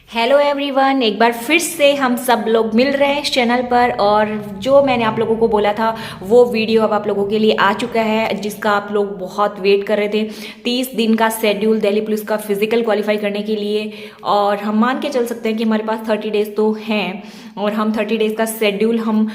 Hello everyone, एक बार फिर से हम सब लोग मिल रहे हैं इस चैनल पर। और जो मैंने आप लोगों को बोला था वो वीडियो अब आप लोगों के लिए आ चुका है, जिसका आप लोग बहुत वेट कर रहे थे। 30 दिन का शेड्यूल दिल्ली पुलिस का फिजिकल क्वालिफाई करने के लिए। और हम मान के चल सकते हैं कि हमारे पास 30 डेज तो हैं, और हम 30 डेज का शेड्यूल हम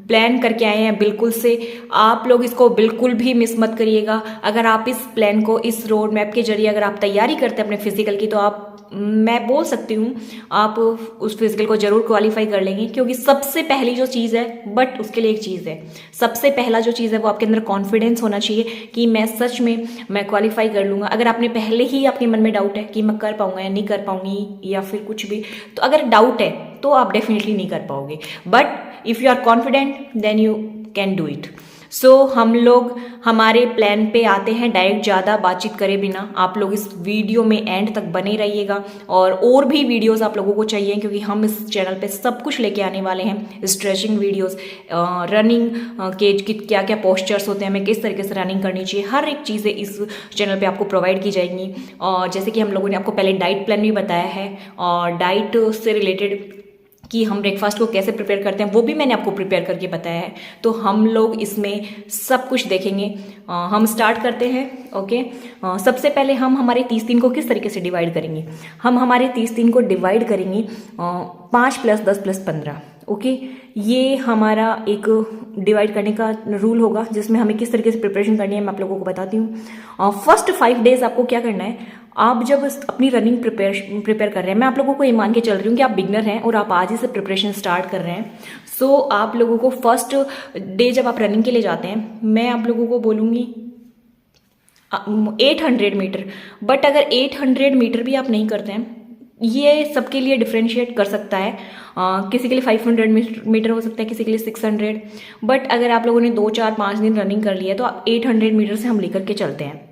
प्लान करके आए हैं बिल्कुल से। आप लोग इसको बिल्कुल भी मिस मत करिएगा। अगर आप इस प्लान को, इस रोड मैप के जरिए अगर आप तैयारी करते हैं अपने फिजिकल की, तो आप, मैं बोल सकती हूँ, आप उस फिजिकल को जरूर क्वालिफाई कर लेंगे। क्योंकि सबसे पहली जो चीज़ है, बट उसके लिए एक चीज़ है, सबसे पहला जो चीज़ है वो आपके अंदर कॉन्फिडेंस होना चाहिए कि मैं सच में मैं क्वालिफाई कर लूँगा। अगर आपने पहले ही अपने मन में डाउट है कि मैं कर पाऊंगा या नहीं कर पाऊंगी या फिर कुछ भी, तो अगर डाउट है तो आप डेफिनेटली नहीं कर पाओगे। But if you are confident then you can do it. So हम लोग हमारे प्लान पे आते हैं डायरेक्ट। ज़्यादा बातचीत करे बिना आप लोग इस वीडियो में एंड तक बने रहिएगा। और भी वीडियोस आप लोगों को चाहिए, क्योंकि हम इस चैनल पे सब कुछ लेके आने वाले हैं। स्ट्रेचिंग वीडियोस, रनिंग के क्या क्या पोस्चर्स होते हैं, हमें किस तरीके से रनिंग करनी चाहिए, हर एक चीज़ें इस चैनल पे आपको प्रोवाइड की जाएंगी। और जैसे कि हम लोगों ने आपको पहले डाइट प्लान भी बताया है, और डाइट से रिलेटेड कि हम ब्रेकफास्ट को कैसे प्रिपेयर करते हैं वो भी मैंने आपको प्रिपेयर करके बताया है। तो हम लोग इसमें सब कुछ देखेंगे। हम स्टार्ट करते हैं। ओके। सबसे पहले हम हमारे 30 दिन को किस तरीके से डिवाइड करेंगे। हम हमारे 30 दिन को डिवाइड करेंगे 5 + 10 + 15। ओके। ये हमारा एक डिवाइड करने का रूल होगा, जिसमें हमें किस तरीके से प्रिपरेशन करनी है मैं आप लोगों को बताती हूँ। फर्स्ट 5 डेज आपको क्या करना है, आप जब अपनी रनिंग प्रिपेयर कर रहे हैं, मैं आप लोगों को ये मान के चल रही हूँ कि आप बिगनर हैं और आप आज ही से प्रिपरेशन स्टार्ट कर रहे हैं। सो आप लोगों को फर्स्ट डे जब आप रनिंग के लिए जाते हैं, मैं आप लोगों को बोलूँगी 800 मीटर। बट अगर 800 मीटर भी आप नहीं करते हैं, ये सबके लिए डिफ्रेंशिएट कर सकता है। किसी के लिए 500 मीटर हो सकता है, किसी के लिए 600। बट अगर आप लोगों ने 2 4 5 दिन रनिंग कर लिया, तो आप 800 मीटर से हम लेकर के चलते हैं।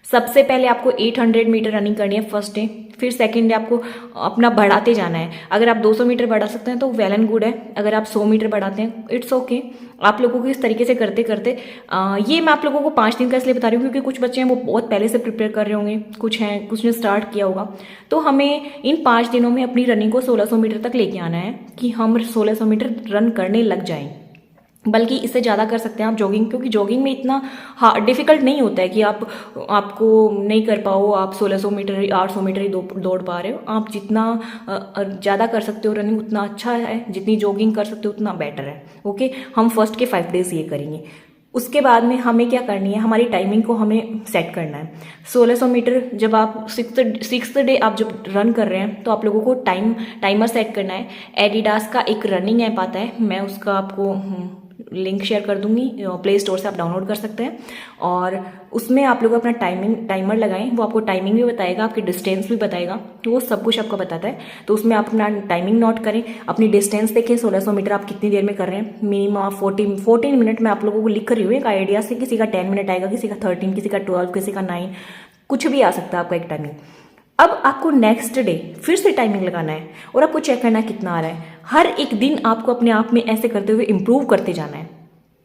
सबसे पहले आपको 800 मीटर रनिंग करनी है फर्स्ट डे। फिर सेकंड डे आपको अपना बढ़ाते जाना है। अगर आप 200 मीटर बढ़ा सकते हैं तो वेल एंड गुड है। अगर आप 100 मीटर बढ़ाते हैं, इट्स ओके। आप लोगों को इस तरीके से करते करते ये मैं आप लोगों को 5 दिन का इसलिए बता रही हूँ क्योंकि कुछ बच्चे हैं वो बहुत पहले से प्रिपेयर कर रहे होंगे, कुछ ने स्टार्ट किया होगा। तो हमें इन 5 दिनों में अपनी रनिंग को 1600 मीटर तक लेके आना है कि हम 1600 मीटर रन करने लग जाएं। बल्कि इससे ज़्यादा कर सकते हैं आप जॉगिंग, क्योंकि जॉगिंग में इतना डिफिकल्ट नहीं होता है कि आपको नहीं कर पाओ। आप 1600 मीटर 800 मीटर ही दौड़ पा रहे हो। आप जितना ज़्यादा कर सकते हो रनिंग उतना अच्छा है, जितनी जॉगिंग कर सकते हो उतना बेटर है। ओके। हम फर्स्ट के 5 डेज ये करेंगे। उसके बाद में हमें क्या करनी है, हमारी टाइमिंग को हमें सेट करना है। 1600 मीटर जब आप सिक्स्थ डे आप जब रन कर रहे हैं, तो आप लोगों को टाइमर सेट करना है। एडिडास का एक रनिंग ऐप आता है, मैं उसका आपको लिंक शेयर कर दूंगी, प्ले स्टोर से आप डाउनलोड कर सकते हैं। और उसमें आप लोग अपना टाइमर लगाएं। वो आपको टाइमिंग भी बताएगा, आपकी डिस्टेंस भी बताएगा, तो वो सब कुछ आपको बताता है। तो उसमें आप अपना टाइमिंग नोट करें, अपनी डिस्टेंस देखें 1600 मीटर आप कितनी देर में कर रहे हैं। मिनिमम आप 14 मिनट में आप लोगों को लिख रही हूँ एक आइडिया से। किसी का 10 मिनट आएगा, किसी का 13, किसी का 12, किसी का 9, कुछ भी आ सकता है आपका एक टाइमिंग। अब आपको नेक्स्ट डे फिर से टाइमिंग लगाना है और आपको चेक करना है कितना आ रहा है। हर एक दिन आपको अपने आप में ऐसे करते हुए इम्प्रूव करते जाना है।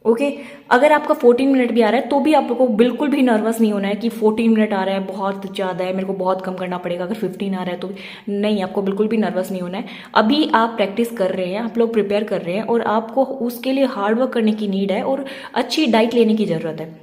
ओके। अगर आपका 14 मिनट भी आ रहा है तो भी आप लोगों को बिल्कुल भी नर्वस नहीं होना है कि 14 मिनट आ रहा है बहुत ज़्यादा है, मेरे को बहुत कम करना पड़ेगा। अगर 15 आ रहा है तो नहीं, आपको बिल्कुल भी नर्वस नहीं होना है। अभी आप प्रैक्टिस कर रहे हैं, आप लोग प्रिपेयर कर रहे हैं, और आपको उसके लिए हार्ड वर्क करने की नीड है और अच्छी डाइट लेने की ज़रूरत है।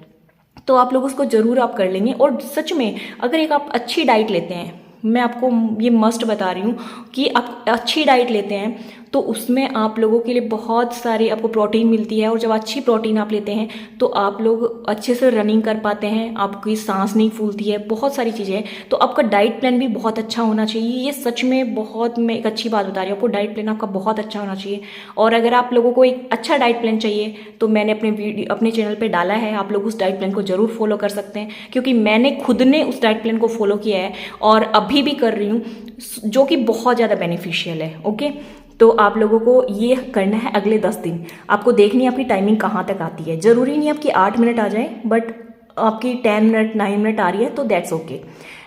तो आप लोग उसको ज़रूर आप कर लेंगे। और सच में अगर एक आप अच्छी डाइट लेते हैं, मैं आपको ये मस्ट बता रही हूँ कि आप अच्छी डाइट लेते हैं तो उसमें आप लोगों के लिए बहुत सारी आपको प्रोटीन मिलती है। और जब अच्छी प्रोटीन आप लेते हैं तो आप लोग अच्छे से रनिंग कर पाते हैं, आपकी सांस नहीं फूलती है, बहुत सारी चीज़ें हैं। तो आपका डाइट प्लान भी बहुत अच्छा होना चाहिए। ये सच में बहुत, मैं एक अच्छी बात बता रही हूँ आपको, डाइट प्लान आपका बहुत अच्छा होना चाहिए। और अगर आप लोगों को एक अच्छा डाइट प्लान चाहिए तो मैंने अपने चैनल पर डाला है, आप लोग उस डाइट प्लान को जरूर फॉलो कर सकते हैं। क्योंकि मैंने खुद ने उस डाइट प्लान को फॉलो किया है और अभी भी कर रही हूँ, जो कि बहुत ज़्यादा बेनिफिशियल है। ओके। तो आप लोगों को ये करना है अगले 10 दिन। आपको देखनी है आपकी टाइमिंग कहाँ तक आती है। ज़रूरी नहीं आपकी 8 मिनट आ जाए, बट आपकी 10 मिनट 9 मिनट आ रही है तो दैट्स ओके।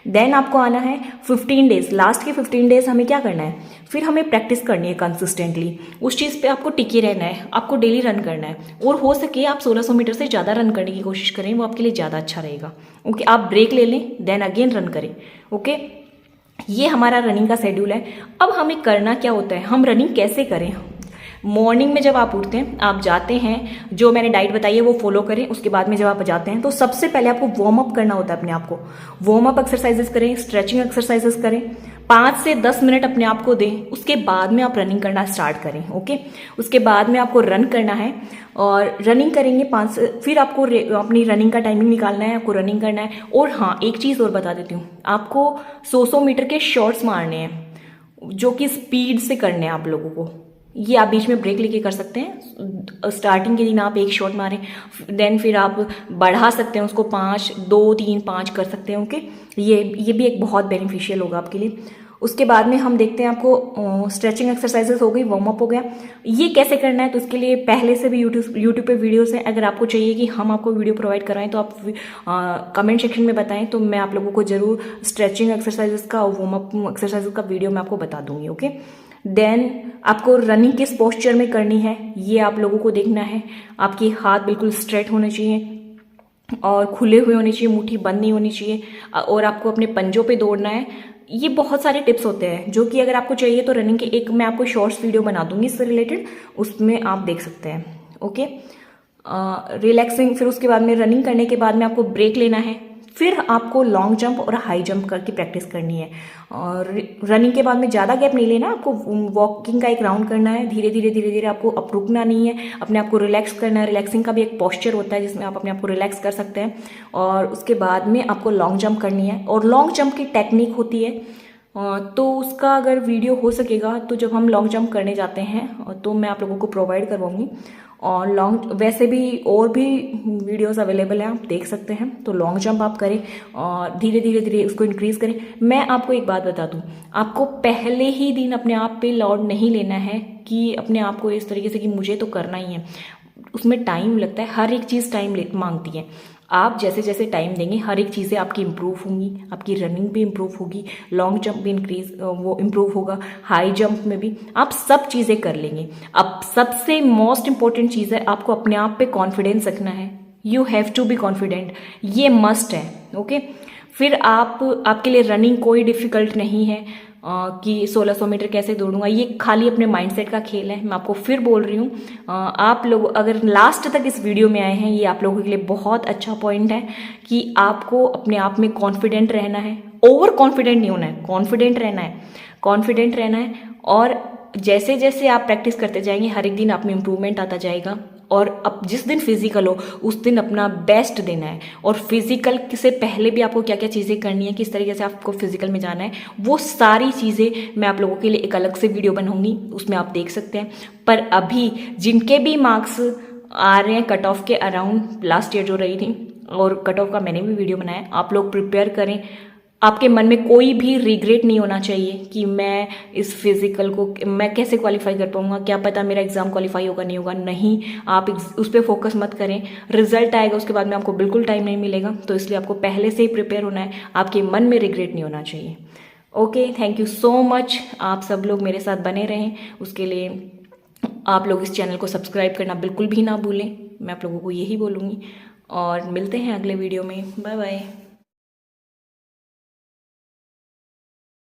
देन आपको आना है 15 डेज। लास्ट के 15 डेज हमें क्या करना है, फिर हमें प्रैक्टिस करनी है कंसिस्टेंटली। उस चीज़ पे आपको टिके रहना है, आपको डेली रन करना है। और हो सके आप 1600 मीटर से ज़्यादा रन करने की कोशिश करें, वो आपके लिए ज़्यादा अच्छा रहेगा। ओके। आप ब्रेक ले लें, देन अगेन रन करें। ओके। ये हमारा रनिंग का शेड्यूल है। अब हमें करना क्या होता है, हम रनिंग कैसे करें। मॉर्निंग में जब आप उठते हैं, आप जाते हैं, जो मैंने डाइट बताई है वो फॉलो करें। उसके बाद में जब आप जाते हैं तो सबसे पहले आपको वार्म अप करना होता है अपने आप को। वार्म अप एक्सरसाइजेस करें, स्ट्रेचिंग एक्सरसाइजेस करें, 5 से 10 मिनट अपने आप को दें। उसके बाद में आप रनिंग करना स्टार्ट करें। ओके, उसके बाद में आपको रन करना है और रनिंग करेंगे 5 से, फिर आपको अपनी रनिंग का टाइमिंग निकालना है, आपको रनिंग करना है। और हाँ, एक चीज़ और बता देती हूँ, आपको 100 मीटर के शॉट्स मारने हैं जो कि स्पीड से करने हैं आप लोगों को। ये आप बीच में ब्रेक लेके कर सकते हैं। स्टार्टिंग के दिन आप एक शॉट मारें, देन फिर आप बढ़ा सकते हैं उसको 5, 2, 3, 5 कर सकते हैं। ओके, ये भी एक बहुत बेनिफिशियल होगा आपके लिए। उसके बाद में हम देखते हैं, आपको स्ट्रेचिंग एक्सरसाइजेस हो गई, वार्म अप हो गया। ये कैसे करना है, तो इसके लिए पहले से भी यूट्यूब पे वीडियोस हैं। अगर आपको चाहिए कि हम आपको वीडियो प्रोवाइड कराएं तो आप कमेंट सेक्शन में बताएं, तो मैं आप लोगों को जरूर स्ट्रेचिंग एक्सरसाइजेस का और वार्म अप एक्सरसाइजेस का वीडियो मैं आपको बता दूंगी। ओके, देन आपको रनिंग किस पोस्चर में करनी है ये आप लोगों को देखना है। आपके हाथ बिल्कुल स्ट्रेट होने चाहिए और खुले हुए होने चाहिए, मुट्ठी बंद नहीं होनी चाहिए, और आपको अपने पंजों पे दौड़ना है। ये बहुत सारे टिप्स होते हैं जो कि अगर आपको चाहिए तो रनिंग के एक मैं आपको शॉर्ट्स वीडियो बना दूंगी इससे रिलेटेड, उसमें आप देख सकते हैं। Okay, relaxing. फिर उसके बाद में रनिंग करने के बाद में आपको ब्रेक लेना है, फिर आपको लॉन्ग जंप और हाई जंप करके प्रैक्टिस करनी है। और रनिंग के बाद में ज़्यादा गैप नहीं लेना, आपको वॉकिंग का एक राउंड करना है, धीरे धीरे धीरे धीरे, आपको अब रुकना नहीं है, अपने आप को रिलैक्स करना है। रिलैक्सिंग का भी एक पोस्चर होता है जिसमें आप अपने आप को रिलैक्स कर सकते हैं। और उसके बाद में आपको लॉन्ग जंप करनी है, और लॉन्ग जंप की टेक्निक होती है, तो उसका अगर वीडियो हो सकेगा तो जब हम लॉन्ग जंप करने जाते हैं तो मैं आप लोगों को प्रोवाइड करवाऊंगी। और लॉन्ग वैसे भी और भी वीडियोस अवेलेबल हैं, आप देख सकते हैं। तो लॉन्ग जंप आप करें और धीरे धीरे धीरे उसको इंक्रीज करें। मैं आपको एक बात बता दूं, आपको पहले ही दिन अपने आप पे लोड नहीं लेना है कि अपने आप को इस तरीके से कि मुझे तो करना ही है। उसमें टाइम लगता है, हर एक चीज़ टाइम मांगती है। आप जैसे जैसे टाइम देंगे हर एक चीज़ें आपकी इम्प्रूव होंगी, आपकी रनिंग भी इम्प्रूव होगी, लॉन्ग जंप भी वो इम्प्रूव होगा, हाई जंप में भी आप सब चीज़ें कर लेंगे। अब सबसे मोस्ट इंपॉर्टेंट चीज़ है, आपको अपने आप पे कॉन्फिडेंस रखना है। You have to be confident, ये मस्ट है। ओके, फिर आपके लिए रनिंग कोई डिफिकल्ट नहीं है कि 1600 मीटर कैसे दौड़ूंगा, ये खाली अपने माइंडसेट का खेल है। मैं आपको फिर बोल रही हूँ, आप लोग अगर लास्ट तक इस वीडियो में आए हैं, ये आप लोगों के लिए बहुत अच्छा पॉइंट है कि आपको अपने आप में कॉन्फिडेंट रहना है। ओवर कॉन्फिडेंट नहीं होना है, कॉन्फिडेंट रहना है, कॉन्फिडेंट रहना है। और जैसे जैसे आप प्रैक्टिस करते जाएंगे हर एक दिन आप में इम्प्रूवमेंट आता जाएगा। और अब जिस दिन फिजिकल हो उस दिन अपना बेस्ट देना है। और फिजिकल से पहले भी आपको क्या क्या चीज़ें करनी है, किस तरीके से आपको फिजिकल में जाना है, वो सारी चीज़ें मैं आप लोगों के लिए एक अलग से वीडियो बनाऊंगी, उसमें आप देख सकते हैं। पर अभी जिनके भी मार्क्स आ रहे हैं कट ऑफ के अराउंड, लास्ट ईयर जो रही थी, और कट ऑफ का मैंने भी वीडियो बनाया, आप लोग प्रिपेयर करें। आपके मन में कोई भी रिग्रेट नहीं होना चाहिए कि मैं इस फिजिकल को मैं कैसे क्वालिफाई कर पाऊंगा, क्या पता मेरा एग्जाम क्वालिफाई होगा नहीं होगा। नहीं, आप उस पर फोकस मत करें। रिजल्ट आएगा उसके बाद में आपको बिल्कुल टाइम नहीं मिलेगा, तो इसलिए आपको पहले से ही प्रिपेयर होना है। आपके मन में रिग्रेट नहीं होना चाहिए। Okay, thank you so much. आप सब लोग मेरे साथ बने रहें, उसके लिए आप लोग इस चैनल को सब्सक्राइब करना बिल्कुल भी ना भूलें, मैं आप लोगों को यही बोलूँगी। और मिलते हैं अगले वीडियो में। Bye bye.